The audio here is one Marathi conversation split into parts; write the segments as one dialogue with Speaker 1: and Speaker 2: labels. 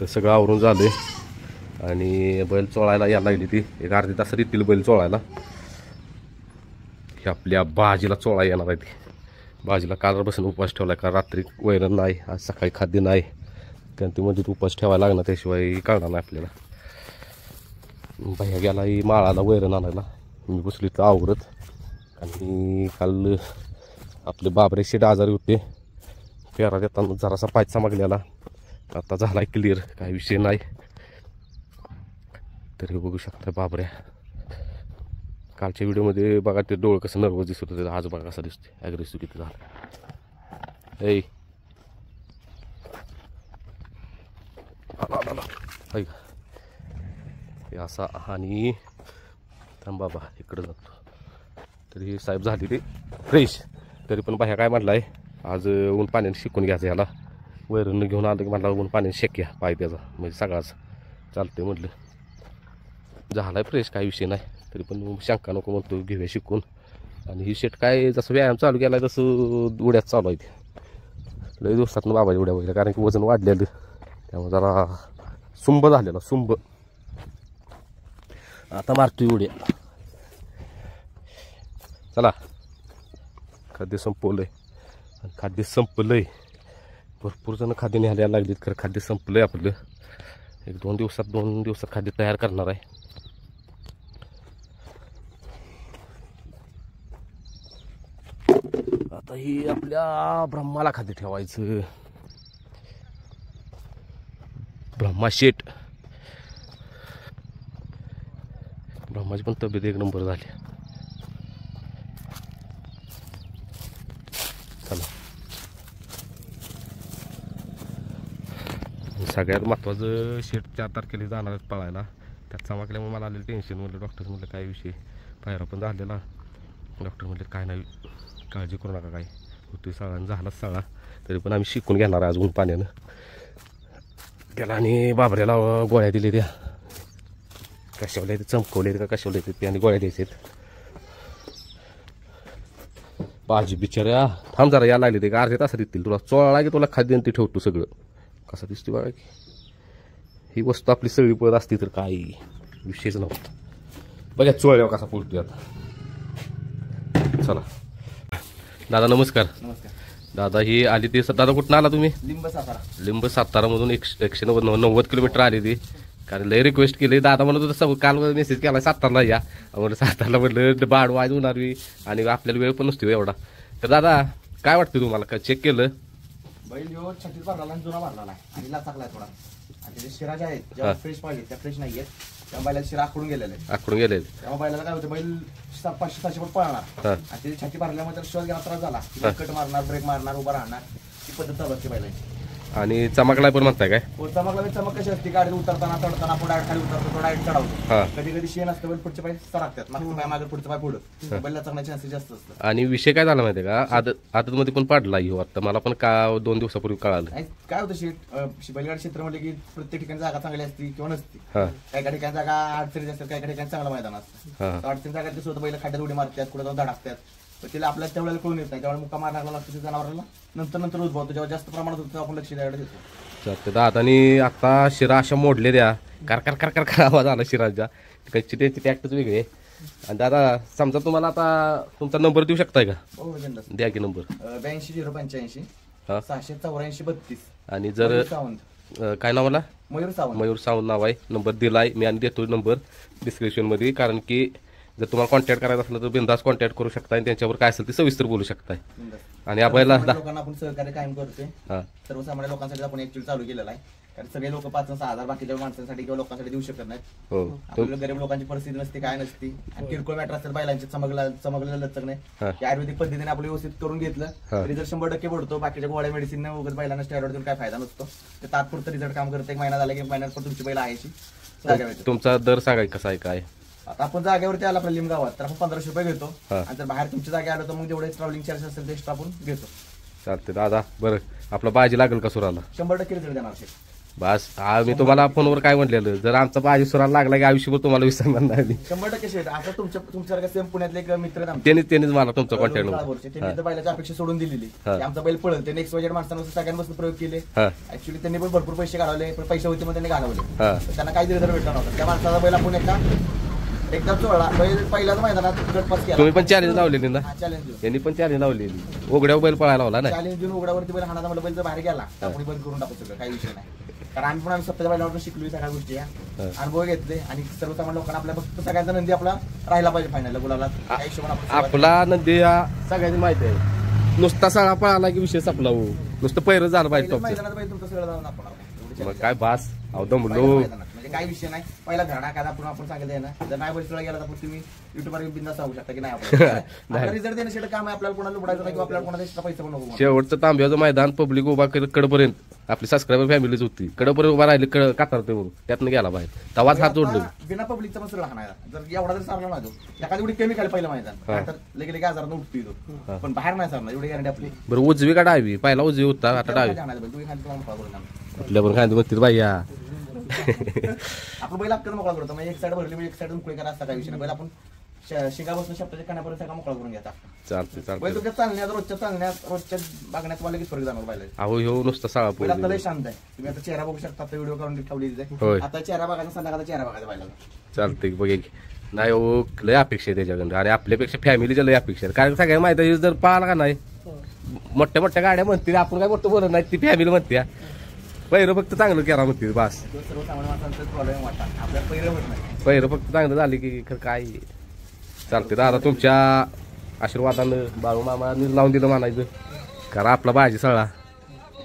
Speaker 1: तर सगळं आवरून झाले आणि बैल चोळायला यायला लागली ती एक अर्धी तास येतील बैल चोळायला. ही आपल्या भाजीला चोळा येणार आहे ती. भाजीला कालपासून उपवास ठेवला कारण रात्री वैरण नाही, आज सकाळी खाद्य नाही, कारण ती म्हणजे उपवास ठेवायला लागणार, त्याशिवाय कळणार नाही आपल्याला. भैया गेला ही माळाला वैरण आणायला, मी बसली तर आवरत. आणि काल आपले बाबरे शेट आजारी होते, पेरा देताना जरासा पाय चमकलेला, आता झाला आहे क्लिअर, काही विषय नाही. तरी बघू शकता बाबऱ्या कालच्या व्हिडिओमध्ये बघा ते डोळं कसं नर्वस दिसत होतं, आज बघा कसा दिसते ॲग्रेसिव्ह किती झालं. ऐ हे असा. आणि थांब बाबा इकडं जातो. तरी साहेब झाली ते फ्रेश. तरी पण बाह्या काय म्हटलं आहे, आज ऊन पाण्याने शिकून घ्यायचं ह्याला. वैरण घेऊन आलं की म्हटलं ऊन पाण्याने शेक्या पाय त्याचा, म्हणजे सगळाच चालते म्हटलं. झाला आहे फ्रेश, काही विषय नाही. तरी पण शंका नको म्हणतो, घेऊया शिकून. आणि ही शेट काय जसं व्यायाम चालू केला आहे तसं उड्यात चालू आहे ते. लई दिवसात बाबा उड्या वगैरे, कारण की वजन वाढलेलं, त्यामुळे जरा सुंब झालेला सुंब. आता मारतोय उड्या. चला खाद्य संपवलंय, खाद्य संपलंय. भरपूर जण खाद्य न्यायला लागलीत, खरं खाद्य संपलंय आपलं. एक दोन दिवसात खाद्य तयार करणार आहे. आता ही आपल्या ब्रह्माला खाद्य ठेवायचं. ब्रह्मा शेट, ब्रह्माची पण तब्येत एक नंबर झाली. चला सगळ्यात महत्त्वाचं, शेट 4 तारखेला जाणार पळायला. त्यात चमकल्यामुळे मला आलेलं टेन्शन. म्हटलं डॉक्टर म्हटलं काय विषय, पायरा पण झालेला. डॉक्टर म्हटलं काय नाही, काळजी करू नका, काय होती सगळ्यांना झालाच सगळा. तरी पण आम्ही शिकून घेणार आज ऊन पाण्यानं त्याला. आणि बाबऱ्याला गोळ्या दिल्या त्या, कशावल्या ते चमकवले का कशावले ते, आणि गोळ्या द्यायचे. भाजी बिचाऱ्या थांब जरा यायला लागले ते, अर्ध्या तासात येतील. तुला चोळा की तुला खाद्य ते ठेवतो सगळं. कसं दिसते बघा की, ही वस्तू आपली सगळी पळत असती तर काही विषयच नव्हता. बघा चोळल्यावर कसा पोलतोय आता. चला दादा नमस्कार.
Speaker 2: नमस्कार
Speaker 1: दादा ही आली ती दादा कुठं आला तुम्ही?
Speaker 2: लिंब
Speaker 1: सातारामधून 190 किलोमीटर आली ती. कारण लय रिक्वेस्ट केली, दादा म्हणत होतं काल मेसेज केला सातारला या. म्हणलं सातारला म्हटलं बाड वाज होणार मी, आणि आपल्याला वेळ पण नसतो एवढा. तर दादा काय वाटतं तुम्हाला, का चेक केलं?
Speaker 2: बैल यो 36 भरला, जुना भरला नाही आणि लाचाकलाय थोडा. आणि ते शिरा जे आहेत जेव्हा फ्रेश पाहिजे त्या फ्रेश नाही आहेत, तेव्हा बैलाला शिरा आखडून गेलेले. तेव्हा बैलाला काय होतं, बैल 500-600 फूट पळणार आणि त्याची छाती भरल्यामुळे त्याला श्वास घ्यायला त्रास झाला. कट मारणार, ब्रेक मारणार, उभा राहणार, ही पद्धत चालू असते बैलाची.
Speaker 1: आणि चमकला पण म्हणताय काय?
Speaker 2: चमकला चमक कशी असते, गाडी उतरताना चढताना पुढे खाली उतरतो, थोडा चढवतो. कधी कधी शेण असतं, बैल पुढचे पाय सरकतात, मागचं पाय मागे पुढचं पाय पुढं, बैलला चढण्याचे चान्सेस जास्त असतात.
Speaker 1: आणि विषय काय झाला माहितीये का, आदतमध्ये पण पडला ही वाटतं मला, पण का 2 दिवसापूर्वी कळालं.
Speaker 2: काय होतं बैलगाडी क्षेत्र म्हटलं की प्रत्येक ठिकाणी जागा चांगली असती किंवा नसती. काही ठिकाणी जागा अडचणीची असतात, काही ठिकाणी चांगलं मैदान असतं. अडचणी जागा कसं होतं, बैल खड्ड्यात उडी मारतात, कुठे जाऊन धडकतात, तर तिला आपल्याला त्यावेळेला कळून येत नाही. त्यावेळेला मुक्का मारण्याला लागतो जनावराला, नंतर उद्भवतो. जेव्हा जास्त प्रमाणात होतं आपण लक्ष द्यायला देतो.
Speaker 1: दादानी आता शिरा अशा मोडले द्या, कर आवाज आला शिराच्या. कच्ची त्यांची टॅक्टच वेगळी आहे. आणि दादा समजा तुम्हाला आता तुमचा नंबर देऊ शकताय का?
Speaker 2: हो
Speaker 1: द्या की नंबर.
Speaker 2: 82 085 684 32.
Speaker 1: आणि जर काय नाव मला? मयूर सावंत नाव आहे. नंबर दिलाय मी आणि देतो नंबर डिस्क्रिप्शन मध्ये. कारण की जर तुम्हाला कॉन्टॅक्ट करायचा असलं तर बिंदास कॉन्टॅक्ट करू शकता आणि त्यांच्यावर काय असेल ते सविस्तर बोलू शकताय. आणि आपण
Speaker 2: लोकांना आपण सहकार्य कायम करतोय. सर्वसामान्य लोकांसाठी आपण ऍक्च्युअली चालू केलेला आहे. कारण सगळे लोक 5-6 बाकीच्या माणसांसाठी किंवा लोकांसाठी देऊ शकत नाहीत. आपल्याला गरीब लोकांची परिस्थिती नसते, काय नसती. आणि किरकोळ मॅटर असतात, बैलांचे चमकलेलं लचक नाही, आयुर्वेदिक पद्धतीने आपण व्यवस्थित करून घेतलं रिझल्ट 100% पडतो. बाकीच्या गोळ्या मेडिसिन वगैरे बैलांना स्टेरॉइड देऊन काय फायदा नसतो. ते तात्पुरतं रिझल्ट काम करतं. 1 महिना झाला की महिन्यात पण तुमची बैल आहे.
Speaker 1: तुमचा दर सांगाय कसा आहे काय?
Speaker 2: आता आपण जागेवरती आला आपल्या लिंब गावात तर आपण 1500 रुपये घेतो. आणि जर बाहेर तुमच्या जागे आलो तर मग जेवढे ट्रॅव्हलिंग चार्ज असेल ते एक्स्ट्रा आपण घेतो.
Speaker 1: चालते दादा. बरं आपला बाजी लागेल का सुराला?
Speaker 2: 100% रिझल्ट देणार.
Speaker 1: बस मी तुम्हाला फोनवर काय म्हटलेलं, जर आमचा बाजी सुराला लागला की आयुष्यभर तुम्हाला विसरणार नाही.
Speaker 2: 100% शेट. आता तुमच्यासारखं सेम पुण्यातले एक मित्र आहेत आमचे.
Speaker 1: त्यांनीच मला तुमचा कॉन्टॅक्ट
Speaker 2: त्यांनी तर बैलाची अपेक्षा सोडून दिलेली की आमचा बैल पळेल. त्यांनी एक्स वाय झेड माणसांवर सगळ्यांपासून प्रयोग केले. ऍक्च्युली त्यांनी पण भरपूर पैसे घालवले, पण पैसे होते मग त्यांनी घालवले. त्यांना काही रिझल्ट भेटला नव्हता. त्या माणसाचा बैल आपण एकदा चोळला. बैल पहिल्याच मैदानात गटपास केला.
Speaker 1: तुम्ही पण चॅलेंज लावलेली ना?
Speaker 2: चॅलेंज देऊन
Speaker 1: यांनी पण चॅलेंज लावलेली, उघड्यावर बैल पळायला लावला ना.
Speaker 2: चॅलेंज देऊन उघड्यावरती बैल हाणाचा मला बैल जर बाहेर गेला आपण बंद करून टाकू सगळं, काही विषय नाही. कारण आम्ही स्वतःच्या बैलावर शिकलो सगळ्या गोष्टी, अनुभव घेतले आणि सर्वसामान्य लोकांना आपल्या फक्त सगळ्यांचा नंदी आपला राहिला पाहिजे फायनल गुलाला.
Speaker 1: आपला नंदी सगळ्यांनी माहिती आहे, नुसता सगळा पळाला की विषय संपला. नुसतं पैर झालं पाहिजे.
Speaker 2: तुमचं सगळं जाऊन आपण
Speaker 1: मग काय बास दमलो
Speaker 2: म्हणजे काही विषय नाही. पहिला धडा काय आपण सांगितलं ना, जर नाही बैल गेला तर तुम्ही युट्यूबवर बिंदास सांगू शकता की नाही आपल्याला रिझल्ट देण्यासाठी काम आहे. आपल्याला कोणाला लुडायचं नाही किंवा आपल्याला कोणाला एक्स्ट्रा पैसे पण नको.
Speaker 1: शेवटचं तांब्याचं मैदान पब्लिक उभा कडपर्यंत आपली सबस्क्रायबर फॅमिलीच होती. कडपर्यंत उभा राहिली कातरते म्हणून त्यातनं गेला बाहेर. तवाच हात जोडलो.
Speaker 2: बिना पब्लिकचा पण सगळं हाणायला जर एवढा जर सारला ना, एखादी एवढी कमी खाली पहिलं मैदान तर लगेच आजार उठतो तो, पण बाहेर नाही सारणार एवढी गॅरंटी आपली.
Speaker 1: बरं उजवी का डावी? पहिला उजवी होता, आता डावी. आपल्या पण खांदी म्हणतील बाईया
Speaker 2: आपण बैल अक्कल मोकळा करतो. म्हणजे एक साईड भरली म्हणजे एक साईड मोकळी करा असता काही विषय नाही. बैल आपण शिंगापासून शब्दाच्या कानापर्यंत सगळा मोकळा करून घ्यायचा.
Speaker 1: चालते
Speaker 2: बैल तुमच्या चालण्यात रोजच्या बघण्यात मला लगेच फरक जाणार बैल.
Speaker 1: अहो ह्यो नुसता साळा
Speaker 2: बैल आता लय शांत आहे. तुम्ही आता चेहरा बघू शकता, आता व्हिडिओ करून ठेवली. आता चेहरा बघायचा, संध्याकाळचा चेहरा बघायचा बैलाला.
Speaker 1: चालते बघे नाही हो, लय अपेक्षा आहे त्याच्याकडे आणि आपल्यापेक्षा फॅमिलीच्या लय अपेक्षा आहे. कारण सगळ्या माहिती आहे, जर पाहिला का नाही मोठ्या मोठ्या गाड्या म्हणतील, आपण काय मोठं बोलत नाही, ती फॅमिली म्हणते पहिरं फक्त चांगलं करा म्हणते बस.
Speaker 2: सर्वसामान्य माणसांचा प्रॉब्लेम वाटतात, आपल्याला पहिरं होत नाही.
Speaker 1: पहिरं फक्त चांगलं झाले की काय चालते. दादा तुमच्या आशीर्वादानं बाळू मामा लावून दिलं म्हणायचं, करा आपला भाजी सळा.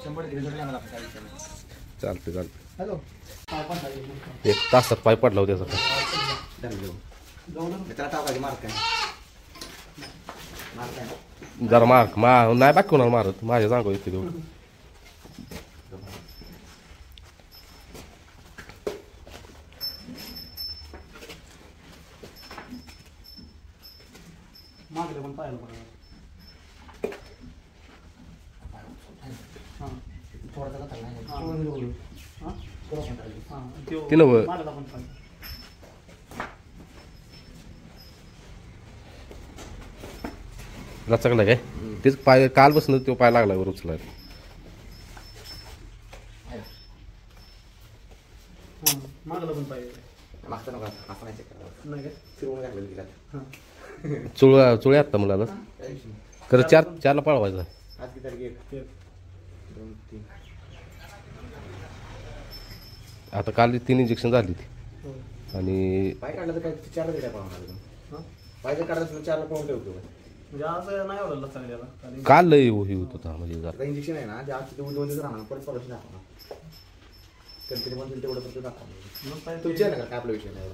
Speaker 2: 100% रिझल्ट येणार आपला.
Speaker 1: चालते चालते.
Speaker 2: हॅलो
Speaker 1: 1 तासात पाय पडला होता त्याचा. जरा मार्क नाही बाकी कोणाला मारत, माझ्या सांगू येते तेवढं. ते नव्ह लचकला काय तेच पाय काल बसणं तो पाय लागला वर उचलाय. चुळ आता मुलाला खरं 4ला पळवायचा. आता काल 3 इंजेक्शन झाली ती आणि
Speaker 2: पाय काढलं तर काय 4ला दिल्या पाय जर काढलं 4ला पाहून ठेवतो.
Speaker 1: काल लय हे होत होता म्हणजे
Speaker 2: इंजेक्शन आहे ना, ते आज 2 दिवस राहणार, परत परत दाखवणार कंटिन्यू पण तेवढं परत दाखवणार. तुमची आहे ना काय आपला विषय नाही.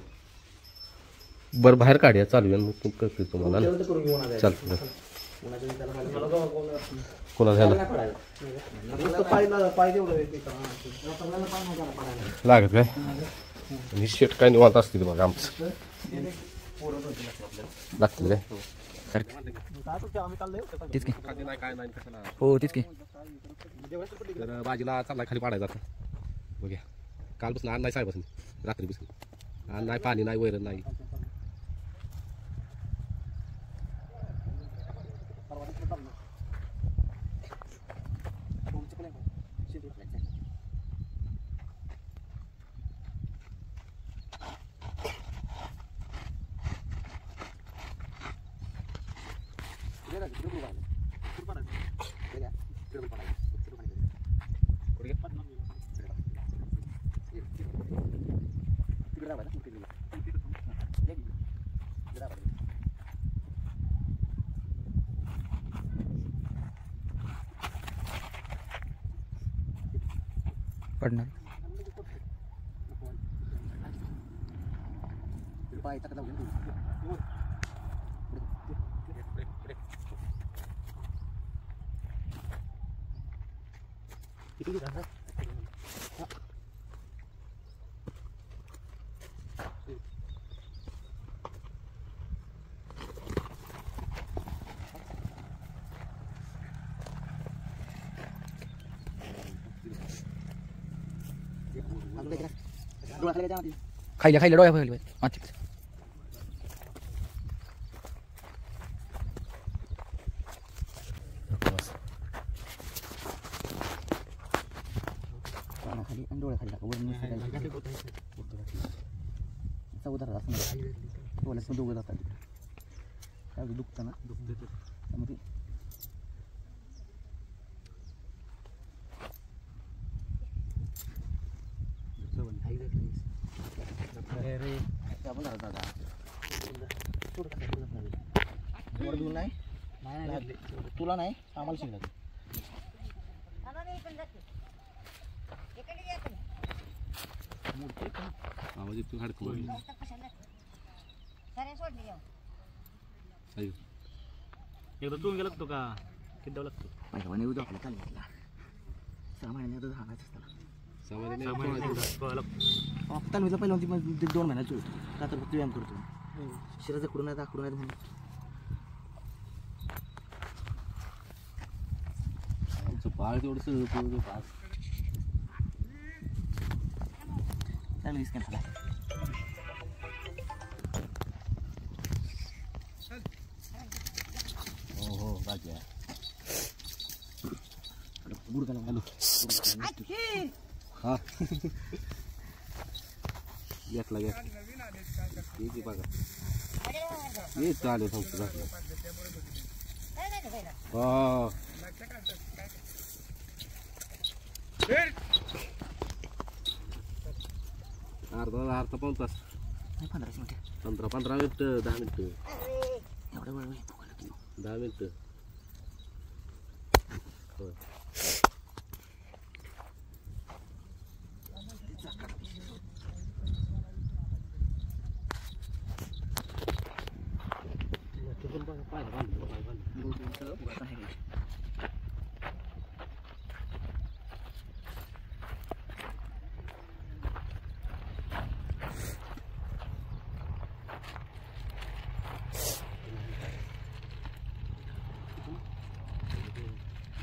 Speaker 1: बरं बाहेर काढूया चालू आहे, मग करते तुम्हाला चालतं. कोणा झालं लागत काय ही शेट काय निवांत असतील बघा आमचं लागतील काय
Speaker 2: हो तीच की.
Speaker 1: तर बाजीला चालला खाली पाडायचा आता बघ्या. कालपासून आण नाही साहेबासून रात्रीपासून आण नाही, पाणी नाही, वैरण नाही.
Speaker 2: पडणार
Speaker 3: खायला खायला डोळ्या पाहिजे माती खाली आणि डोळ्या खाली टाका चौदा डोळ्यास दोघं जातात काय दुखतं ना त्यामध्ये तुला नाही आम्हाला शिकला
Speaker 1: आवाज येतो हडकं
Speaker 4: एकदा तू गेला तो का किती लागतो
Speaker 2: माझ्या म्हणे उद्या आपला चालू घेतला 6 महिन्यात राहणारच त्याला तालमीचा पहिला 2 महिन्यात होतो का तर फक्त व्यायाम करतो शिरा जकडून नाही दाखडून नाही म्हणून
Speaker 1: बाळ तेवढं सगळं पास
Speaker 2: चालू दिसते मला
Speaker 1: हो बाकी आहे
Speaker 2: गुडघाला घालू
Speaker 1: हा घेतला ठीक बघा ये चालेल सांगतो हा अर्धा पाऊण तास
Speaker 2: 15 मिनिटं
Speaker 1: 15 मिनिटं 10 मिनिटं
Speaker 2: एवढा वेळ
Speaker 1: 10 मिनिटं होय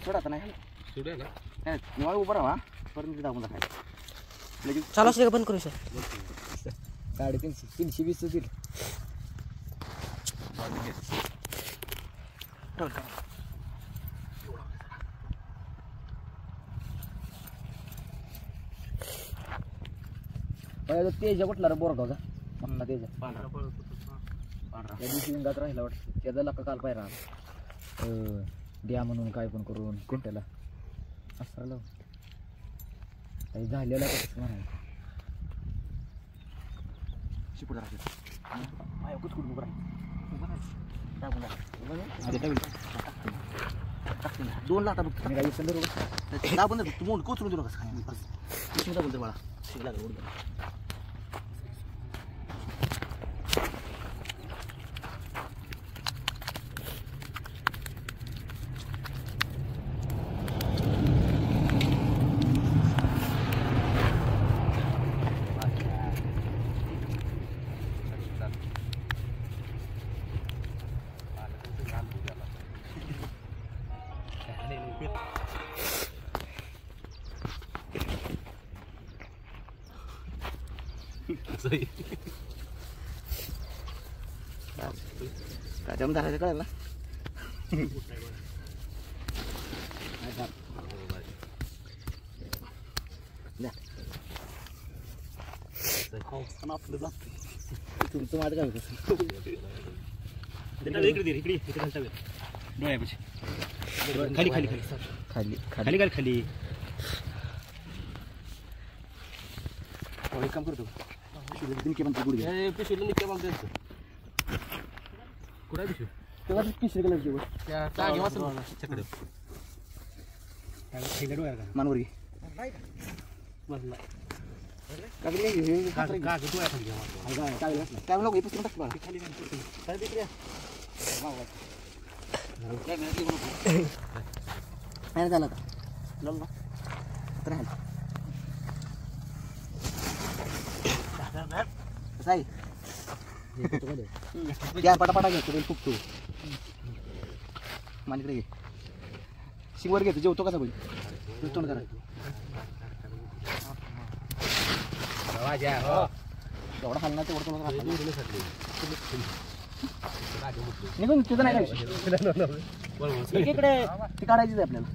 Speaker 2: सोडा आता नाही
Speaker 1: सोडूया ना
Speaker 2: निवाळ उभं राहा परत दाखवून दाखवाय लगेच
Speaker 3: चालू असते का बंद करू सर
Speaker 2: 320 दिल तेजा कुठला रे बोरगावचा म्हणला तेजा पांढरा त्या दिवशी इंगात राहिला वाटतं त्याचा लका काल पाहिला द्या म्हणून काय पण करून कोणत्याला असं काही झालेला कसं म्हणायचं शिकू राहायचं कुचकुट उभं राहायचं 2 लाटा बघ मी काही संदर्भ दाबून तू मोड कोचरून देऊ नका काय बोलतो मला शिकला काय जम धरायचं कळेल ना तुमचं माझं काय
Speaker 4: खाली खाली खाली
Speaker 2: खाली
Speaker 4: खाली खाली खाली
Speaker 2: काम करतो गुडघे
Speaker 1: पिशवीला निघते मग त्यांचं कुठं पिशवी
Speaker 2: तेव्हा पिशवी कलरची
Speaker 1: त्या टागे वाचलं त्याच्याकडे
Speaker 2: मानवरी काय नको पुस्तक टाक नाही झालं का राहील कसं आहे पटापटा घेतो फुकतो माझ्याकडे घे शिंगवर घेतो जेवतो कसा बोल तोंड करा
Speaker 3: एवढा हलणार तेवढं तुला निघून तुझं नाही काय इकडे ती काढायचीच आहे आपल्याला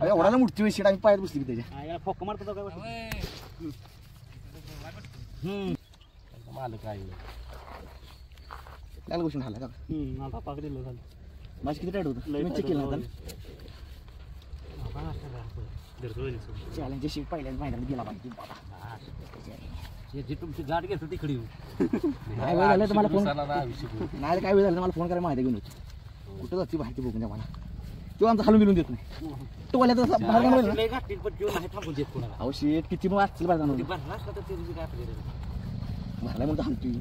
Speaker 3: एवढा मोठी वेशीट आम्ही पायात बसली त्याच्या
Speaker 4: फोक मारतो काय
Speaker 1: मालक आहे
Speaker 3: त्याला गोष्टी झाला का
Speaker 4: दिलं झालं
Speaker 3: माझी किती टाईट होतं चेक केलं होतं चॅलेंजची शीट पहिल्यांदा मैदानात गेला पाहिजे बाबा
Speaker 4: जी तुमची गाठ घेतो तिकडे
Speaker 3: काय वेळ झालं तर मला फोन नाही काय वेळ झालं तर मला फोन करायला माहिती घेऊन होती कुठं जाते माहिती बघून द्या मला किंवा आमचा हलून बिलून देत नाही तो वाल्या तर अहो शेट किती मग असतील बाहेर जाणार भरला म्हणतो हलतोय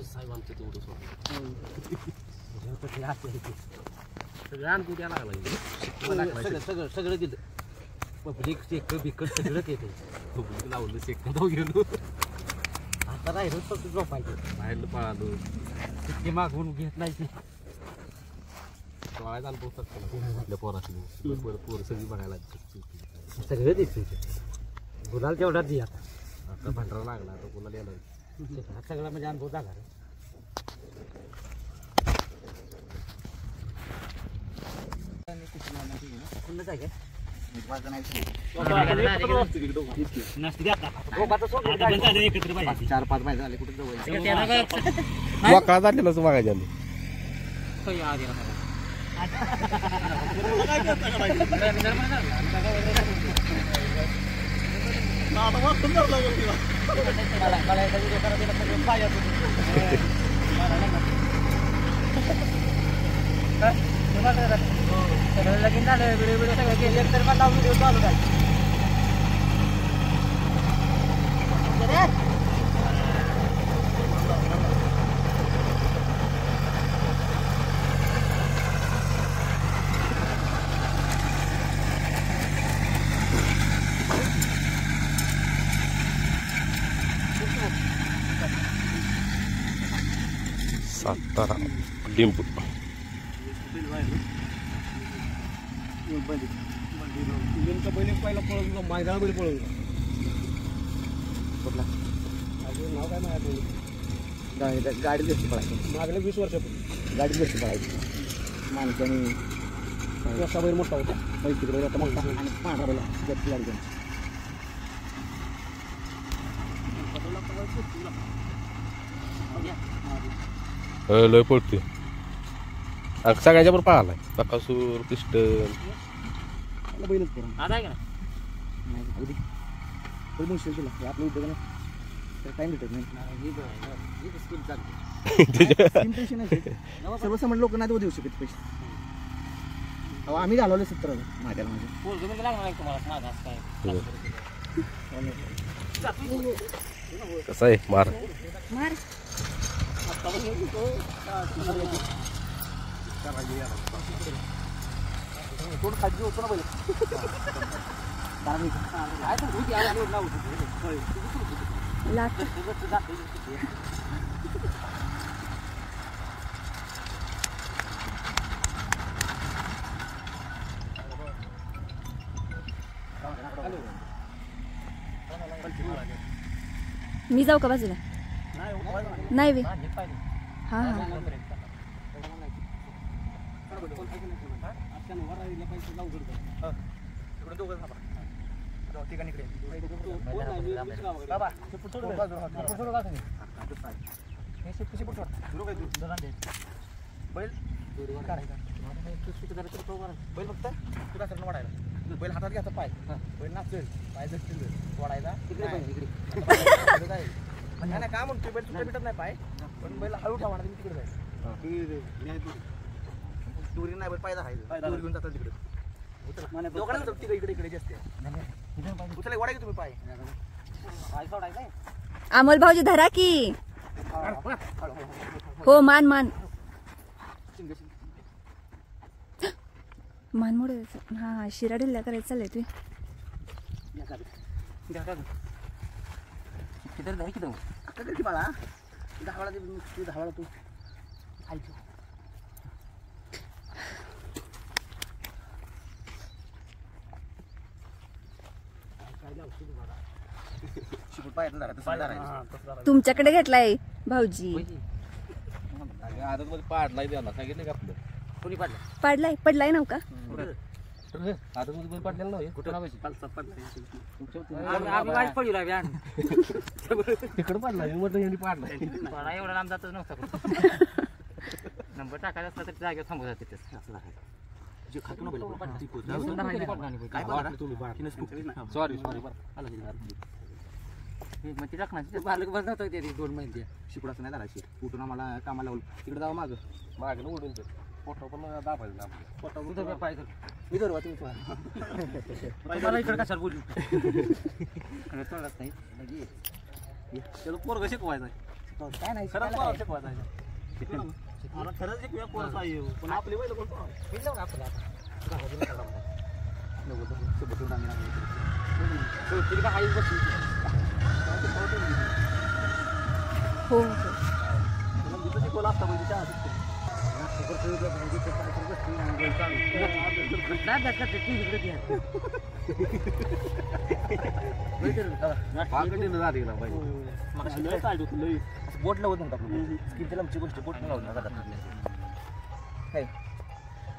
Speaker 1: साहेब आमचं तेवढं सगळं सगळं दिलं पब्लिक सेक बिकट सगळं येते पब्लिक लावलं सेकंद गेलो आता राहिलं फक्त झोपायचं बाहेरलं पळालो तितके मागवून घेत नाही ती पळायला आलो आपल्या पोरातली पोरं सगळी बघायला सगळं दिसते गुलाल तेवढाच दे आता भंडारा लागला आता गुलाल यायला सगळा म्हणजे अनुभव झाला
Speaker 3: चार पाच महिने झाले कुठे जवळ
Speaker 1: का झालेलं असं मागायच्या
Speaker 3: लगीन झालं व्हिडिओ सगळं केले तर मला व्हिडिओ चालू काय
Speaker 1: सातारा डिंपू
Speaker 4: पहिला पळवलं मायगाव बैल पळवलं
Speaker 3: कुठला
Speaker 4: अजून नाव काय माहिती
Speaker 3: गाडी घरची पळायची
Speaker 4: मागल्या 20 वर्षापूर्वी
Speaker 3: गाडी घरची पळायची माणसाने
Speaker 4: कसा बैल मोठा होता
Speaker 3: पैसे बैल होता मोठा आणि पांढरा बैल घरची गाडी घेऊन
Speaker 1: लय पडते सगळ्याच्या बरोबर पळालाय बकासूर पिस्टन
Speaker 3: बैलच करून
Speaker 4: आता आहे का
Speaker 3: नाही बैल मुश्किल केला आपल्या उद्योगाने टाइम भेटत नाही सर्वसामान्य लोक नाही देऊ शकत पैसे अहो आम्ही घालवले 70,000 माझ्याला
Speaker 1: कसं आहे मार
Speaker 3: थोडं खाजी होतो ना पहिले
Speaker 5: मी जाऊ का बाजूला नाही वे हा हा
Speaker 2: बैल फक्त तुला सगळं वाढायला बैल हातात घ्यायचा पाय बैल नाचेल पाय जसतील वाढायचा नाही काय म्हणतो बैल तुला भेटत नाही पाय पण बैल हळू ठेवा तुम्ही तिकडे जाईल दुरी नाही बैल पाय धरायचं दूर घेऊन जातात तिकडे दोघांना तिकडे इकडे इकडे जास्त उचला वाढायचं तुम्ही पाय पाय सोडायचा
Speaker 5: अमोल भाऊजी धरा की हो मान मान मान मोड हा हा शिरा ढिल्ल्या करायचं चाललंय तुम्ही
Speaker 3: किती बाळा 10 वेळा तू
Speaker 2: शिकून पाहिजे जरा तसं धरायचं.
Speaker 5: तुमच्याकडे घेतलाय भाऊजी.
Speaker 1: आदत मध्ये पाडलाय त्याला सांगितलं का आपलं
Speaker 3: कोणी पाडलं
Speaker 5: पडलाय नव्ह का?
Speaker 1: आदत मध्ये पाडलेलं नाही
Speaker 3: कुठं
Speaker 1: तिकडं पाडलाय म्हटलं यांनी पाडलाय
Speaker 3: एवढा लांब जातच नव्हता. नंबर टाकायचा असला तरी जागेवर थांबवत जाते ते.
Speaker 1: सॉरी
Speaker 3: मग ती टाकणार बालक बस नव्हतं ते 2 महिने.
Speaker 2: शिकून असं नाही धरायची. कुठून आम्हाला कामाला लावलं तिकडे जावं मागं.
Speaker 1: मागणं उडून फोटो पण दाबायचं आपलं
Speaker 3: पाहिजे
Speaker 2: मी धरू तुम्ही
Speaker 3: मला इकडे कशाला बोलू तोडत नाही
Speaker 4: त्याला पोरगं शिकवायचं
Speaker 2: काय नाही
Speaker 4: खरंच पोरं शिकवायचं मला खरंच एक वेळ पोरं पाहिजे पण आपली बैल कोण
Speaker 5: हो हो.
Speaker 4: शिकवलं असतं म्हणजे शाळा शिकतो.
Speaker 2: बोट लावत नव्हतं आपण. स्किनच्या लांबची गोष्ट बोट लावत नव्हतं.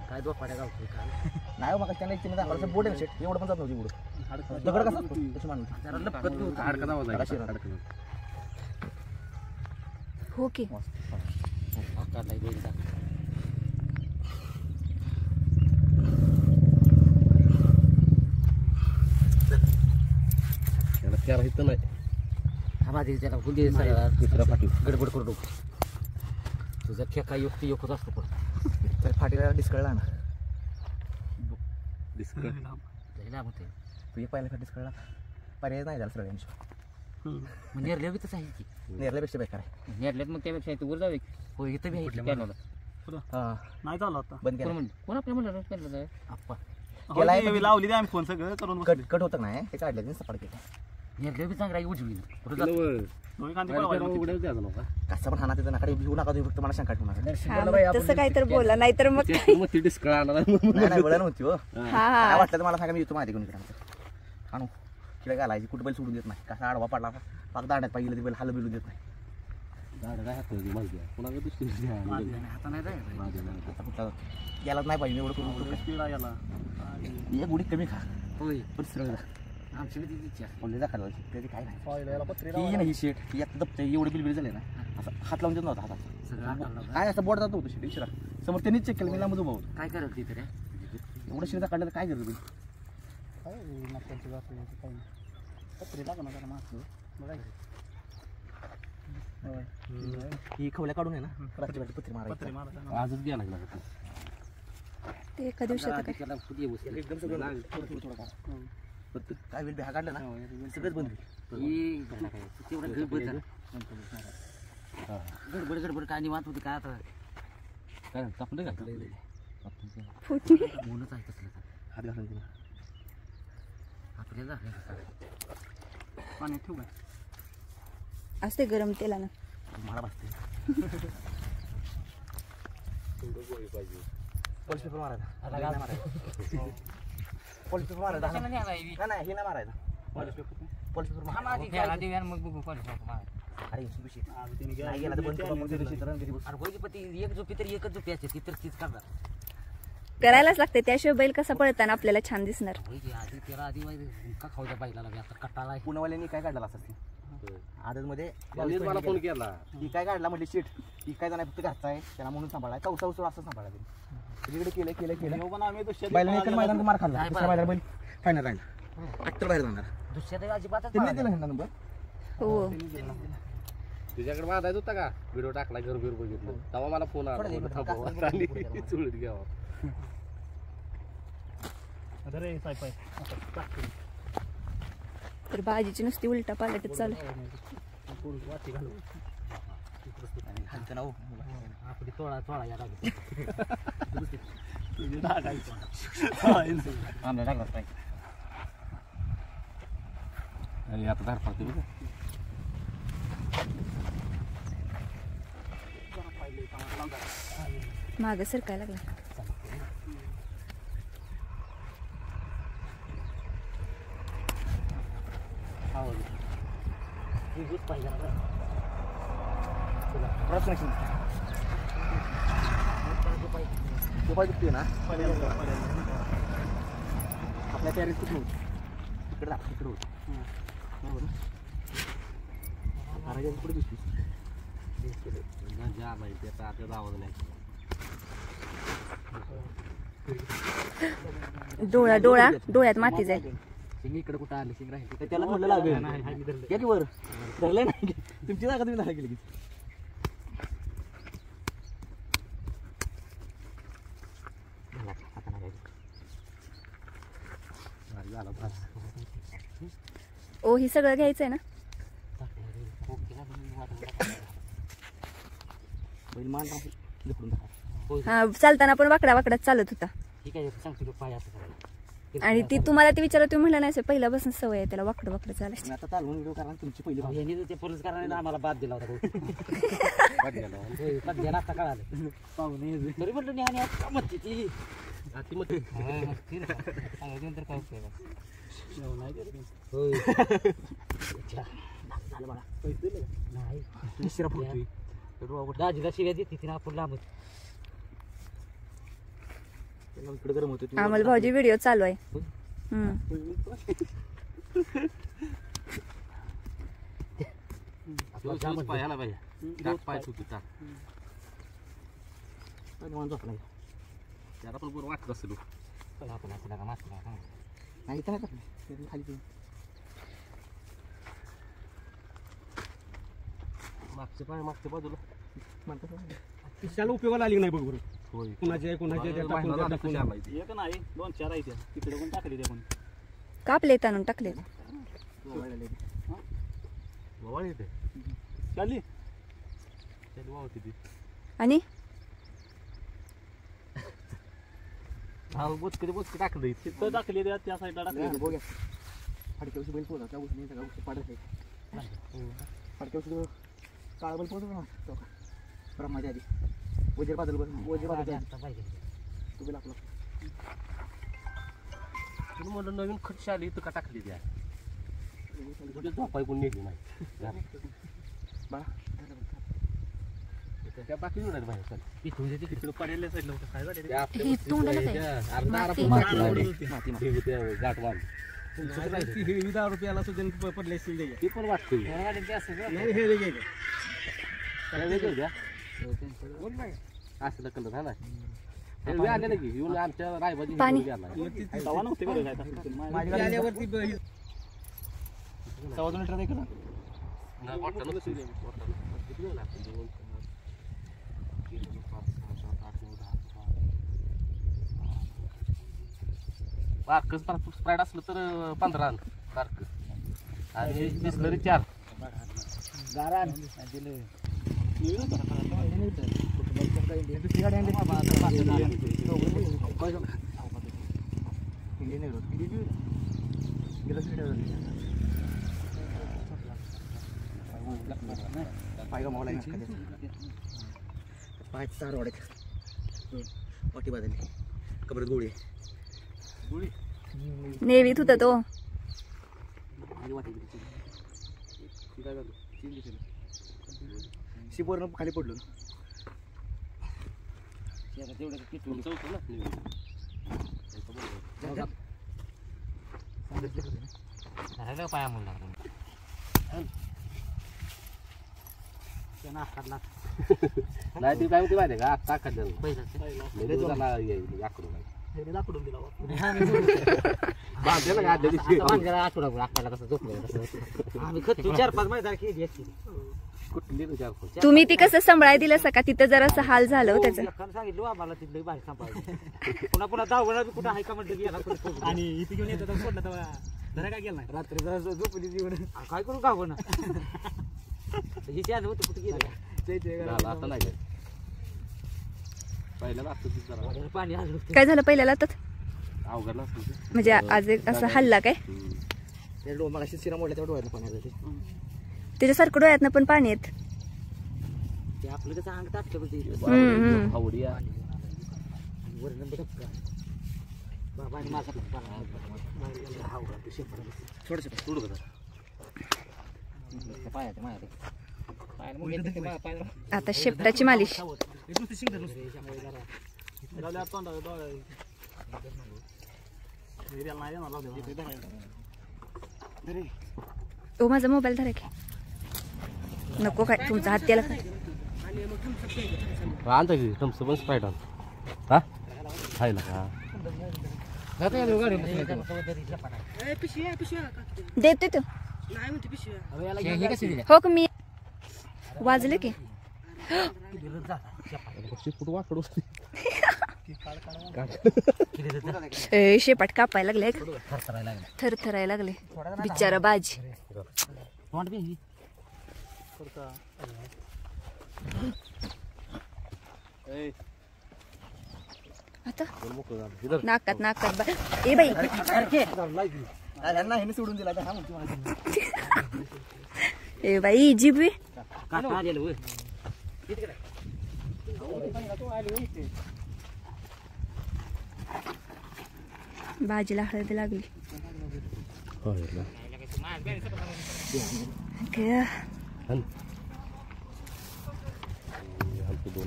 Speaker 3: काय 2 पाड्या गावतोय काय
Speaker 2: नाही मग त्यांना इच्छा दाखवायचं बोट आहे शेट एवढं पण जात नव्हती पुढं. दगड कसा तशी माणूस
Speaker 3: जरा लपकत नव्हतं.
Speaker 1: हाडकं दाबायचं
Speaker 5: हो की.
Speaker 1: त्याला त्या राहितं नाही
Speaker 3: त्याला फुल
Speaker 2: दुसरा फाटी
Speaker 3: गडबड करू नको. तुझा फेका युक्ती योकच असतो पण
Speaker 2: तर फाटीला डिस्कळला ना.
Speaker 3: लांब होते.
Speaker 2: तू एक पहिला डिस्कळला पर्याय नाही झाला सगळ्यांशी.
Speaker 3: मग नेरल्या बी तसं आहे की
Speaker 2: नेरल्यापेक्षा बेकार आहे.
Speaker 3: नेरल्यात मग त्यापेक्षा तू वर जावे. हो इथं बी आहे कॅनोला.
Speaker 2: हां
Speaker 4: नाही चालू आता
Speaker 2: बंद केलं.
Speaker 3: कोण आपल्या म्हणलं केलं आप्पा
Speaker 2: केलाय
Speaker 4: होय, लावली आम्ही फोन सगळं करून
Speaker 2: कट कट होतं नाही ते काढले सपाट केलं.
Speaker 3: नेरल्या बी चांगला उजवी
Speaker 4: दोन्ही कांदे पळवायचे.
Speaker 2: कसं पण हाना तिथं नाकडे भिवू नका तुम्ही फक्त मला शंका ठेवू नका.
Speaker 5: हा, मग तसं काय तर बोला नाहीतर मग काय.
Speaker 1: मग ती डिस्कळ आणला
Speaker 2: नाही नाही बोला नव्हती हो.
Speaker 5: हा
Speaker 2: काय
Speaker 5: हा.
Speaker 2: वाटलं तर मला सांगा मी येतो माहिती घेऊन इकडे आणू किडे घालायची कुठं बैल सोडून देत नाही. कसा आडवा पडला पाक दांड्यात पाहिजे बैल हाल बिलू देत नाही.
Speaker 3: आता नाही जाय
Speaker 2: आता कुठला गेलाच नाही पाहिजे एवढं करून
Speaker 4: स्पीड आहे याला.
Speaker 2: एक उडी कमी खा
Speaker 3: होय
Speaker 2: पण सरळ
Speaker 3: आमची बी तिची इच्छा.
Speaker 2: बोलले दाखल त्याची काय नाही.
Speaker 4: पाहिलं याला पत्री
Speaker 2: ही नाही शेट ही आता दबते एवढे बिलबिल झाले ना असं हात लावून देत नव्हता हातात.
Speaker 3: सगळं आठवलं.
Speaker 2: काय असं बोट जात होतं शेट इशिरा समोर त्यांनीच चेक केलं मी लांब उभा होतो.
Speaker 3: काय करत तिथे रे
Speaker 2: एवढं शिरता काढलं तर काय करतो तुम्ही.
Speaker 4: पत्री लागणार जरा मागचं. बघायचं.
Speaker 2: ही खवल्या काढून आहे ना रात्री पत्री मारायची.
Speaker 4: पत्री मारायचं.
Speaker 1: आजच गेला लागला
Speaker 5: ते एका दिवसात काय.
Speaker 3: त्याला फुटी बसली.
Speaker 2: एकदम सगळं थोडं काढा. काय वेळ हा काढलं ना सगळंच बंद होईल.
Speaker 3: तेवढं गडबड झालं. गडबड गडबड काय निवांत होती काय आता
Speaker 1: काय तापलं का
Speaker 5: फुटली.
Speaker 3: ऊनच आहे तसलं तर.
Speaker 2: हात घालून दिला.
Speaker 3: आपल्याला
Speaker 4: पाण्यात ठेवू काय?
Speaker 5: असते गरम तेलानं.
Speaker 2: मला बसते पॉलिश पेपर मारायचा. पॉलिश पेपर मारायचा. नाही हे नाही मारायचा. पॉलिश पेपर मारायचा.
Speaker 3: मग बघू कोण
Speaker 2: अरे सुशी
Speaker 4: आज तिने
Speaker 2: नाही गेला तर बंद करू मग त्या दिवशी तर घरी बस.
Speaker 3: अरे होय पण ती एक झोपी तर एकच झोपी असते ती तर तीच करणार.
Speaker 5: करायलाच लागते त्याशिवाय बैल कसा पळताना आपल्याला छान दिसणार.
Speaker 3: होय की आधी त्याला आधी का खाऊच्या बाईला आता कट्टाला आहे.
Speaker 2: पुण्यावाल्यांनी काय काढला असं आदत मध्ये
Speaker 1: मला फोन केला
Speaker 2: ही काय काढला म्हणजे शीट ही काय नाही फक्त घरचा आहे त्याला म्हणून सांभाळा चौसा उसळ असं सांभाळा तिकडे केलं केलं केलं
Speaker 4: पण आम्ही दुसऱ्या
Speaker 2: बैलाने एकच मैदान मार खाल्ला दुसऱ्या मैदान बैल फायनल राहिला अट्टर बाहेर जाणार
Speaker 3: दुसऱ्या अजिबातच
Speaker 2: त्यांनी दिला ना नंबर.
Speaker 5: हो
Speaker 1: तुझ्याकडे बांधायचं होता का व्हिडिओ टाकला घर बिर बघितलं तेव्हा मला फोन आला चुळीत घ्यावा
Speaker 4: अरे सायपाय
Speaker 5: तर भाजीची नुसती उलटा पालटच चालू.
Speaker 4: वाटी घालू
Speaker 2: हालतं ना हो.
Speaker 3: आपली तोळा तोळा या लागली.
Speaker 1: आणि आता धार पडते बघ
Speaker 5: मागं सरकायला लागला.
Speaker 3: ना आपल्या तयारीत कुठं होतं तिकडे दाखव तिकडे होतं पुढे दिसतीस
Speaker 5: डोळ्यात माती जाईल.
Speaker 3: सिंग इकडे कुठं आले सिंग राहील त्याला म्हणलं लागेल की वर धरलं नाही तुमची जागा तुम्ही धरा गेली की
Speaker 5: ओ ही सगळं घ्यायचंय ना. हा चालताना पण वाकडा वाकडाच चालत होता. आणि ती तुम्हाला ते विचारत तुम्ही म्हणलं नाही पहिल्यापासून सवय आहे त्याला वाकडं वाकडं चालायचं.
Speaker 3: आता चालवून व्हिडिओ करा तुमची पहिली पुरस्काराने आम्हाला बाद दिला होता आता कळालं पाहुणे तरी म्हटलं नाही आणि मच्छी ती दाजीला शिव्या देते तिने आपण लांबत इकडे गरम होते.
Speaker 5: अमोल भाऊजी व्हिडिओ चालू आहे.
Speaker 1: त्याला पण बरं वाटत असेल
Speaker 3: नाही तर खाली
Speaker 1: मागच्या बाजूला
Speaker 4: त्याला उपयोगाला आली नाही बरोबर.
Speaker 1: होय
Speaker 4: कुणाचे एक नाही 2-4 आहेत तिकडे पण टाकले ते पण
Speaker 5: कापले आणून टाकले.
Speaker 4: चालली
Speaker 5: आणि
Speaker 1: बोचके टाकलं
Speaker 4: तिथं टाकले त्या साईडला टाकले.
Speaker 3: फडक्यावशी बैल पोहोचा त्या गोष्टी पाडत फडक्यावशी काळा बैल पोहोचतो ना ब्रह्माच्या आधी वजीर बाजूला वजीर बाजूला तुम्ही लागला
Speaker 1: तुम्ही म्हणलं नवीन खटशी आली तर का टाकली द्या झोपाय कोण नेली नाही त्या बाकी नाही बाहेर
Speaker 4: तिकडे पडेल साईडला होतं काय झालं
Speaker 5: हे तोंडाला काय?
Speaker 1: गाठ मारली
Speaker 4: 10 रुपयाला सुद्धा पडले असतील
Speaker 1: ती पण वाटते असं कलर हा ना आलेलं की येऊन आमच्या रायबाजी
Speaker 5: पाणी.
Speaker 4: तवा नव्हते आल्यावरती 14 लिटर आहे का
Speaker 1: बारकच स्प्राईट असलं तर 15 बारक आणि बिस्लरी 4
Speaker 3: पाच 4 वाड्यात वाटी बाजली कबरत गोळी
Speaker 5: नेवीत होता तो.
Speaker 3: शिपोरनं खाली पडलो
Speaker 1: पाया म्हणून नाही ती काय होती माहिती का आता आकडून
Speaker 4: दिला
Speaker 1: कुठली
Speaker 5: तुम्ही ती कसं सांभाळाय दिलं का तिथं जरासं हाल झालं त्याचं.
Speaker 3: सांगितलं आम्हाला तिथलं बाहेर सांभाळलं पुन्हा पुन्हा दावला कुठं आहे का म्हटलं
Speaker 4: आणि इथे घेऊन येतात सोडलं तेव्हा जरा काय केलं नाही
Speaker 3: रात्री जरा झोपली जीवन काय करू का ना हिचे आलं होतं कुठे गेलं
Speaker 1: आता नाही पहिल्याला असतं
Speaker 3: पाणी आलं
Speaker 5: काय झालं पहिल्याला तर
Speaker 1: अवघड नसतं
Speaker 5: म्हणजे आज एक असं हल्ला काय
Speaker 3: मला शिरा मोडल्या तेवढं पाणी आलं
Speaker 5: त्याच्यासारखं डोळ्यातनं पण पाणी येत.
Speaker 3: ते आपलं कसं अंग टाकतं बघ ते.
Speaker 1: आवडिया
Speaker 3: वरण बघ बाबा आणि माझा थोडं पायात
Speaker 5: आता शेपटाची मालिश. ओ माझा मोबाईल धरा की. नको काय तुमचा हात त्याला काय.
Speaker 1: आणता की तुमचं पण स्प्राईट आण. हा आहे ना का
Speaker 5: देते तो. हो का मी वाजले की.
Speaker 1: शेपूट वाकडू
Speaker 5: शेपाट कापायला लागले थरथरायला लागले बिचारा बाजी. आता नाकात नाकात ए बाई
Speaker 2: ह्यांना सोडून दिला हा म्हणते
Speaker 5: ए बाई जीबी भाजीला हळद लागली.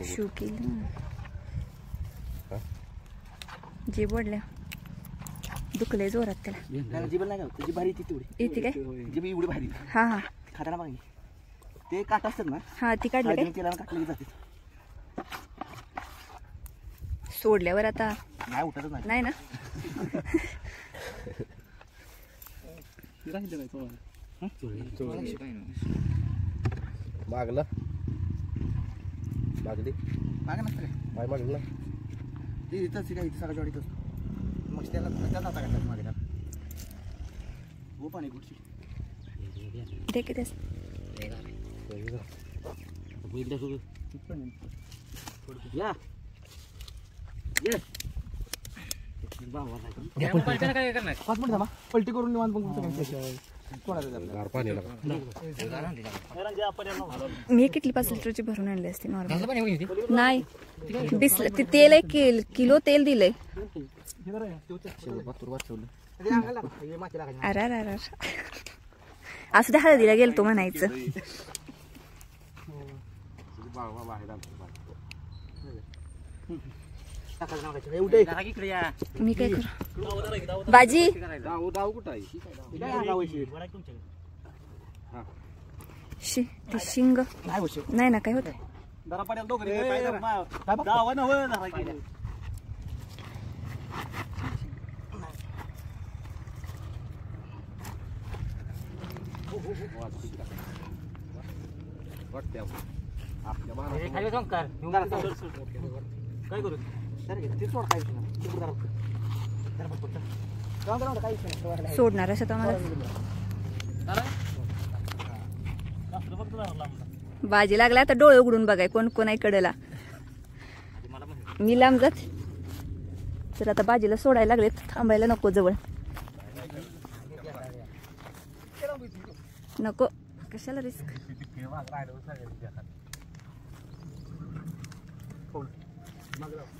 Speaker 5: शू केलं जीभ ओढल्या दुखले जोरात त्याला.
Speaker 3: जीभ नाही का जी भारी ती तेवढी
Speaker 5: येते काय
Speaker 3: जीभ एवढी भारी
Speaker 5: हा हा
Speaker 3: खाताना मागे ते काट असतात ना
Speaker 5: हा ती काढली काय
Speaker 3: तेला काटली जाते.
Speaker 5: सोडल्यावर आता
Speaker 3: नाही उठतच नाही.
Speaker 5: नाही ना.
Speaker 1: मागला मागली
Speaker 2: मागे नसतं काय
Speaker 1: काय मागलं ना
Speaker 2: ते इथंच काय इथं सगळं जॉडीत असतो. मग त्याला त्यात आता काढतात मागे त्याला हो पाणी कुठची
Speaker 5: दे की तेच.
Speaker 3: या पाच मिनिट थांबा पलटी करून निवांत
Speaker 1: गार पाणी लागा.
Speaker 5: मी किटली 5 लिटरची भरून आणली असते नॉर्मल. नाही बिसलं ते तेल 1 किलो तेल दिलंय. अरे अरे अरे असू द्या हळदीला गेलतो म्हणायचं. मी काय करू बाजी शी ती शिंग नाही ना काय होत.
Speaker 3: काय करू
Speaker 5: सोडणार असं तर आम्हाला बाजी लागला तर डोळे उघडून बघाय कोण कोण आहे कडेला. मी लांब जात तर आता बाजीला सोडायला लागले थांबायला नको जवळ नको कशाला रिस्क.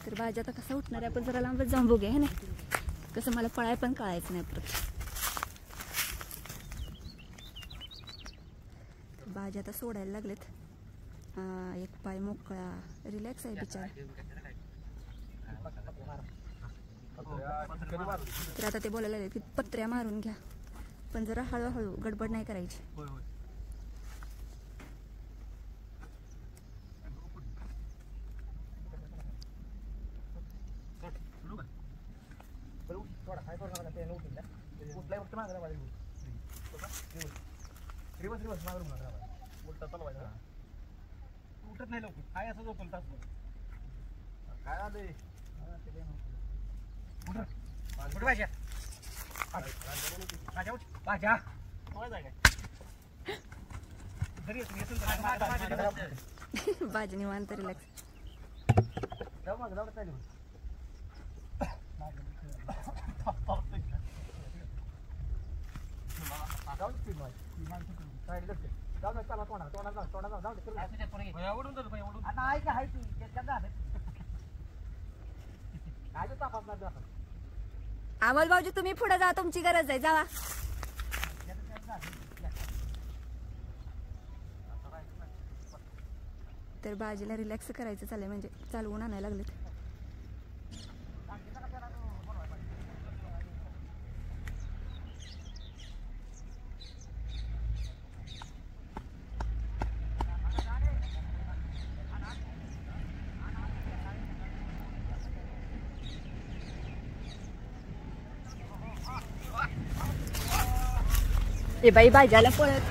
Speaker 5: तर भाजी आता कसं उठणार आहे आपण जरा लांबच जाऊन बघूया हे नाही कसं मला पळाय पण कळायचं नाही परत. भाजी आता सोडायला लागलेत. एक पाय मोकळा रिलॅक्स आहे बिचारा. तर आता ते बोलायला लागले की पत्र्या मारून घ्या पण जरा हळूहळू गडबड नाही करायची.
Speaker 4: उठत नाही लवकर काय असं झोपल तास काय आलंय
Speaker 5: भाजी निवांत रिलॅक्स. अमोल भाऊजी तुम्ही पुढे जा, तुमची गरज आहे, जावा. तर बाजीला रिलॅक्स करायचं चाललंय, म्हणजे चालवून आणायला लागलेत. ए बाई बाजाला पळत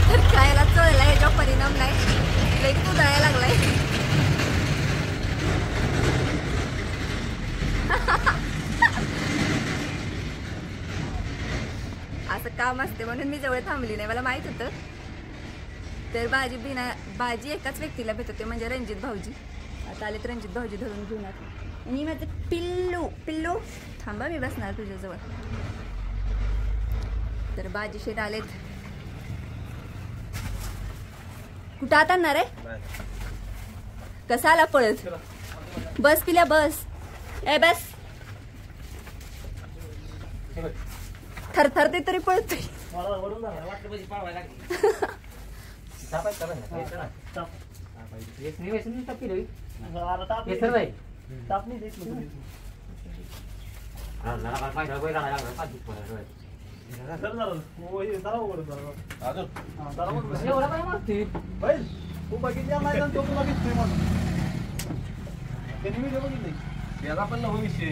Speaker 5: तर खायला चळला, याच्या परिणाम नाही, लई कुदायला लागलाय. असं काम असते म्हणून मी जवळ थांबली नाही, मला माहित होतं. तर बाजी एकाच व्यक्तीला भेट होते, म्हणजे रणजित भाऊजी. आता आले तर रणजित भाऊजी धरून घेऊन आणि माझं पिल्लू पिल्लू थांबा, मी बसणार तुझ्याजवळ. तर बाजी शेट आलेत. कुठं आता आणणार आहे? कसा आला पळत? बस पिल्या बस. ए बस. थरथरते तरी पळतोय.
Speaker 1: याला पण नवीन विषय,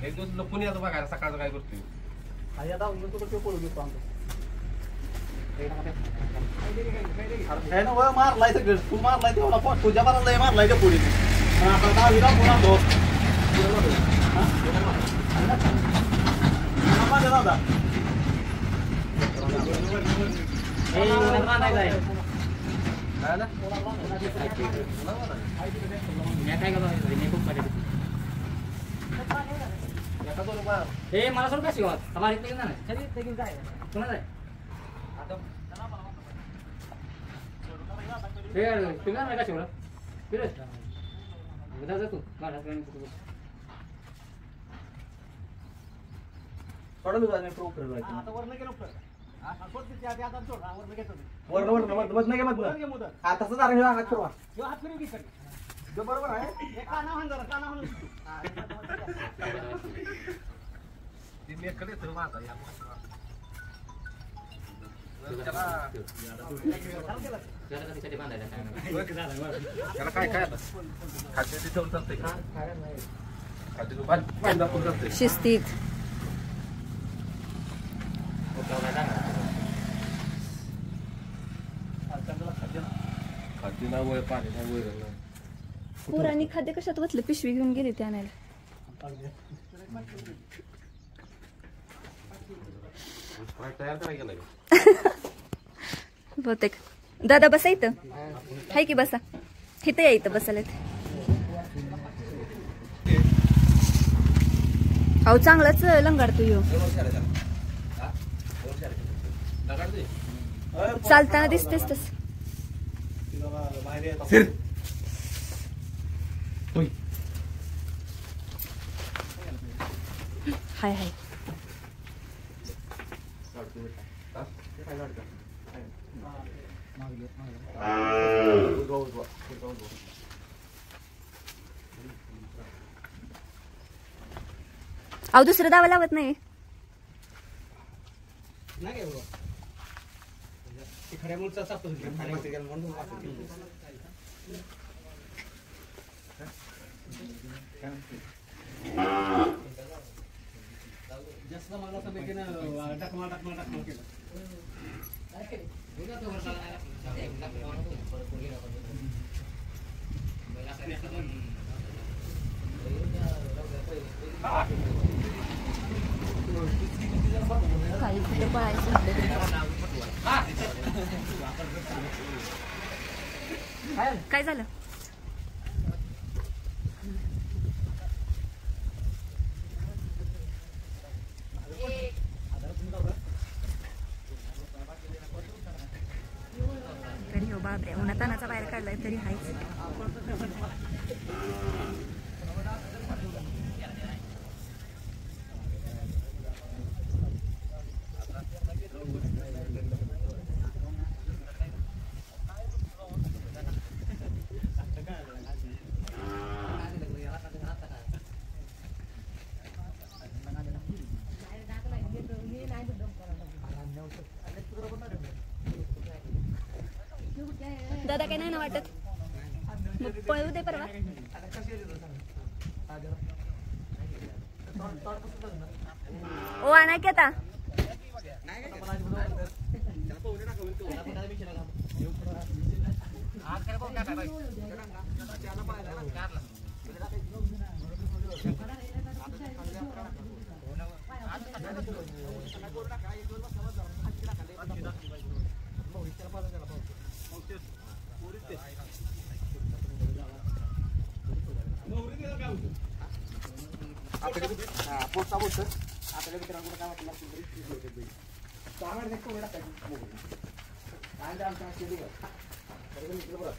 Speaker 1: एक दिवस लपून यायचं बघायला सकाळचं काय करतोय.
Speaker 4: मारलाय सगळं, तू मारलाय तेवढा तुझ्या मारलाय, मारलाय त्या पुढे दादा.
Speaker 3: मला सोड काय शिकवत तुम्हाला इथे ना काय कोणाला आहे तुला नाही का शिवला फिरत उद्या जातो गाडात
Speaker 4: बरोबर आहे.
Speaker 1: काय काय खाद्याची ठेवून चालतंय का? खाद्य
Speaker 5: शिस्तीत.
Speaker 1: खाद्य ना वय पाणी ना वय
Speaker 5: पोरांनी खाद्य कशात वतलं? पिशवी घेऊन गेली ते आणायला.
Speaker 1: तयार करायला गेला
Speaker 5: बहुतेक. दादा बसा इथं, हाय की बसा इथं, या इथं बसायला. अहो चांगलाच लंगाडतो यो, चालताना दिसतेस तस. हाय हाय. अहो दुसरं दावा लावत नाही.
Speaker 4: खड्या मूळचा साप जास्त मला टाकमा केलं.
Speaker 5: काही कुठे पळायचं काय झालं? बापरे उन्हात तानाचा बाहेर काढलाय तरी हायच. दादा काय नाही ना वाटत मग पळू दे परवा. ओ आणा की आता
Speaker 2: पोचता बोलतो आपल्याला मित्रांनो काय वाटलं असेल तरी सामान नाही कोणी टाकायचं काय ते आमच्या शेती बघ बरं मित्र बघ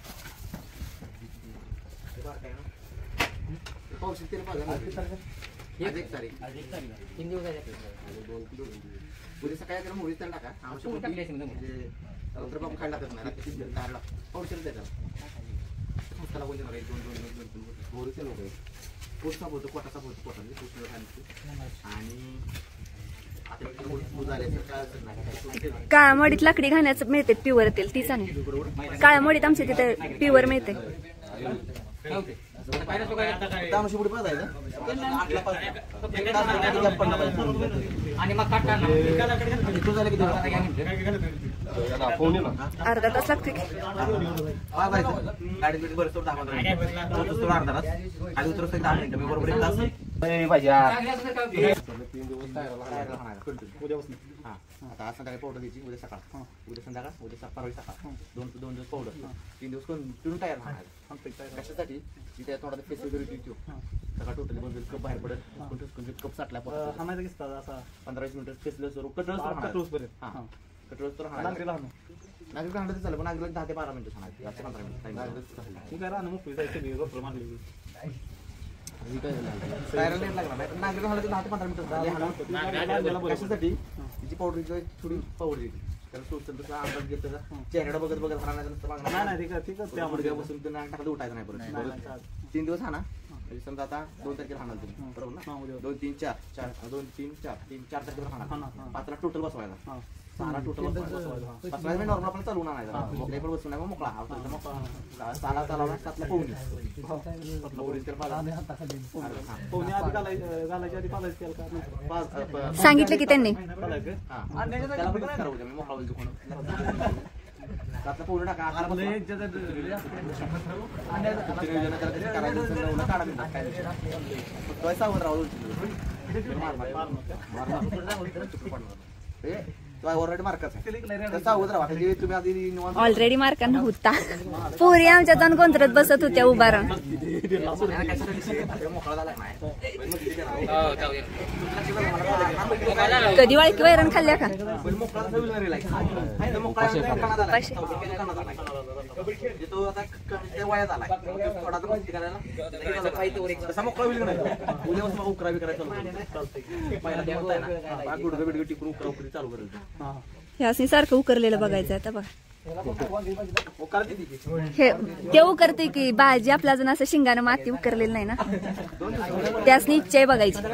Speaker 2: हे बार काय ना पाऊस येते बघा एक तारीख 3 दिवस आहे 2 किलो उद्या सकाळी जरा मोहरी तेल टाका आवश्यक टाकली म्हणजे तर बाबा खायला लागत नाही रात्री दारला पाऊस येते त्याला त्याला बोलले मला 2 मोहरी तेल वगैरे पोस्टा बोलतो कोटाचा बोलतो कोटाने पोस्टला खाली आणि आता
Speaker 5: काळ्या मडीत लाकडी घाण्याचं मिळते प्युअर तेल तीच नाही काळ्या मडीत आमच्या तिथे प्युअर मिळते. अर्धा तास लागतो की
Speaker 2: गाडी बरं 10 मिनिटं मी बरोबर 1 तास आता आज संध्याकाळी पावडर द्यायची उद्या सकाळ उद्या संध्याकाळ उद्या परवा सकाळ 2 दिवस पावडर 3 दिवस कंटिन्यू तयार राहणार. कशासाठी तिथे थोडा फेस वगैरे देतो सकाळ टोटली बंद कप बाहेर पडत कप साठला 15-20 मिनिटं फेसला सुरू कटरोस तर नागरिक राहणार चालेल पण नागरिक 10 ते 12 मिनिटं सांगायची 15 मिनिटं ठीक आहे राहणं मोकळी जायचं मारली नागरिक राहणार 10 ते 15 मिनिटं कशासाठी तिची पावडर थोडी पावडर देते त्याला सोचल तसा अंदाज घेत त्याचा चेहरा बघत बसून टाकत उठायचं नाही परत 3 दिवस हा ना समजा आता 2 तारखेला राहणार तुम्ही बरोबर ना 2, 3, 4 2, 3, 4 4 तारखेला राहणार 5 ला टोटल बसवायचा 6 टोटल बसवायचा नॉर्मल आपण चालवून आणायचा मोकळे पण बसून नाही मोकळा मोकळा 6 ला चालवणार 7 ला पोहून
Speaker 5: सांगितलं की त्यांनी
Speaker 2: त्याला पण करावं मी मोकळा होईल पूर्ण टाका ऑलरेडी मार्कच आहे तुम्ही आधी
Speaker 5: ऑलरेडी मार्कांना होता पुरी आमच्या जाऊन गोंधळत बसत होत्या उभा राहून. कधी वाळकी वैरण खाल्ल्या का
Speaker 2: वयात आला थोडा मोकळा होईल नाही उद्या उकरा बिकरा गुडगं बिडगं टिकून उकरा उकरी चालू करेल
Speaker 5: ह्यासनी सारखं उकरलेलं बघायचं आता बघ हे ते उकरते की भाजी आपला अजून असं शिंगानं माती उकरलेलं नाही ना त्यासनी इच्छा आहे बघायची.
Speaker 2: 2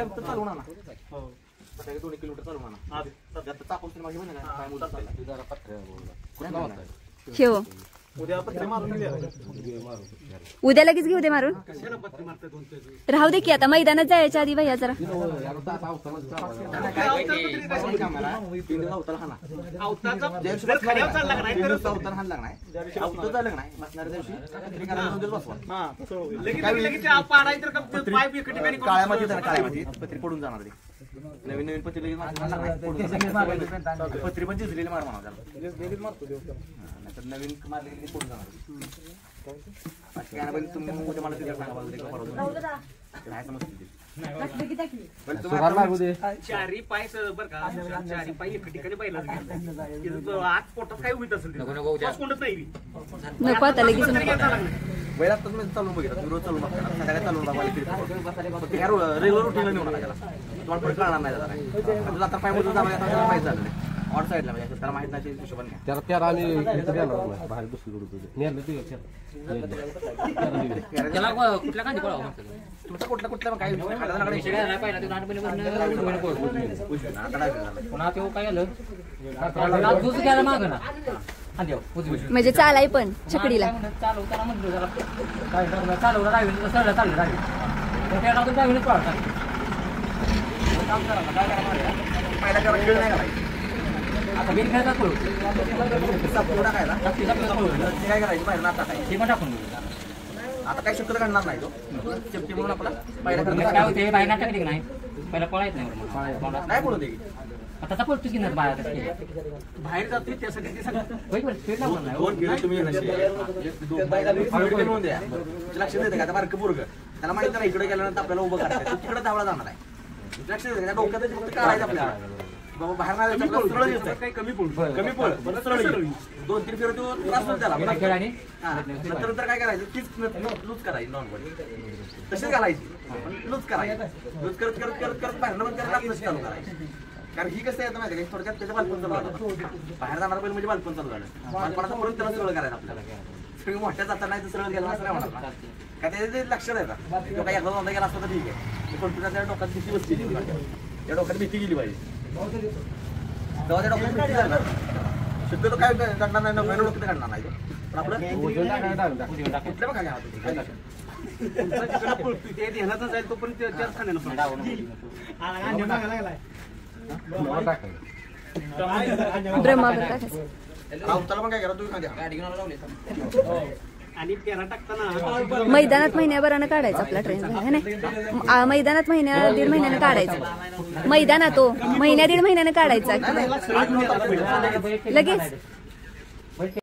Speaker 2: किलोमीटर चालू म्हणा
Speaker 5: हे हो उद्या लगेच घेऊ दे मारून राहू दे की आता मैदानात जायच्या आधी भैया जरा
Speaker 2: काळ्या मातीत पत्री पडून जाणार नवीन नवीन पत्री लगेच पत्री पण झिजलेली मार म्हणा त्याला नाहीतर नवीन मारलेली कोण जाणार काय ना तुम्ही उद्या मला तिथे सांगा काय समजते
Speaker 4: चारी पाय बरं का चारी पाय एका ठिकाणी बैलाच आज पोटात काय उभीत असेल कोणत नाही
Speaker 5: नको आता लगेच
Speaker 2: बैलात तुम्ही चालून बघितलं तुम्ही रोज चालून बघता संध्याकाळी चालून बघा रेग्युलर रुटीनला नेऊन आला त्याला तुम्हाला पण कळणार नाही तुला आता पाय मोठं जायला माहिती झालं नाही ऑन साईडला म्हणजे त्याला माहित नाही हिशोबाने
Speaker 1: त्याला आम्ही बाहेर
Speaker 3: कुठल्या कांदी पळावं
Speaker 2: तुमचा कुठल्या काय
Speaker 3: पुन्हा तो काय झालं माग ना
Speaker 5: म्हणजे चालाय पण छकडीला
Speaker 3: चालवताना म्हणलं जरा चालवलं डायव्हिंग सरळ चाललं डायव्हिंग पळतात काम करा काय करा
Speaker 2: पहिला करा खेळ नाही करायचा
Speaker 3: आता बिन खेळतात पळू
Speaker 2: टाकायला काय करायचं बाहेर नाता काय
Speaker 3: ते पण टाकून
Speaker 2: आता काही शक्यता घडणार नाही तो सेफ्टी म्हणून आपला पहिला
Speaker 3: काय होते बाहेर नाटक नाही पहिला पळायच नाही
Speaker 2: नाही बोलू दे
Speaker 3: आता पळतो की नाही
Speaker 2: बाहेर जाते त्यासाठी ते
Speaker 3: सगळं
Speaker 2: दोन किलो तुम्ही द्या लक्ष देते का बारकं पोरग त्याला माहिती नाही इकडे गेल्यानंतर आपल्याला उभं करायचं तिकडे धावला जाणार आहे लक्ष देते का डोक्यात फक्त काढायचं आपल्याला बाबा बाहेर नाही सरळ काही कमी पळ सरळ 2-3 फेर तो त्रास होत त्याला नंतर काय करायचं तीच लूज करायची नॉन बॉडी तशीच घालायची लूज करायची लूज करत करत करत करत बाहेर बंद करायला चालू करायची कारण ही कसं येतं माहिती का थोडक्यात त्याचं बालपण चालू झालं बाहेर जाणार पहिलं म्हणजे बालपण चालू झालं बालपणाचा म्हणून त्याला सरळ करायचं आपल्याला सगळी मोठ्या जाता नाही तर सरळ गेला असं नाही म्हणा का त्याचे लक्षात येतात तो काही एकदा दोनदा गेला असता तर ठीक आहे पण तुझ्या त्या डोक्यात भीती बसली त्या डोक्यात भीती गेली पाहिजे तेव्हा त्या डोक्यात भीती झाली शक्यतो काय काढणार नाही नव्यानं डोक्यात काढणार नाही पण आपलं कुठल्या पण काय
Speaker 4: ते ध्यानातच जाईल तो पण त्याच खाण्याला
Speaker 5: ब्रह्मावर टाकायचं
Speaker 2: आवताला पण काय करा तुम्ही खाद्या गाडी घेऊन लावले
Speaker 4: आणि पेरा टाकताना
Speaker 5: मैदानात महिन्याभरानं काढायचं आपला ट्रेन मैदानात दीड महिन्यानं काढायचं मैदानात तो महिन्या दीड महिन्यानं काढायचा लगेच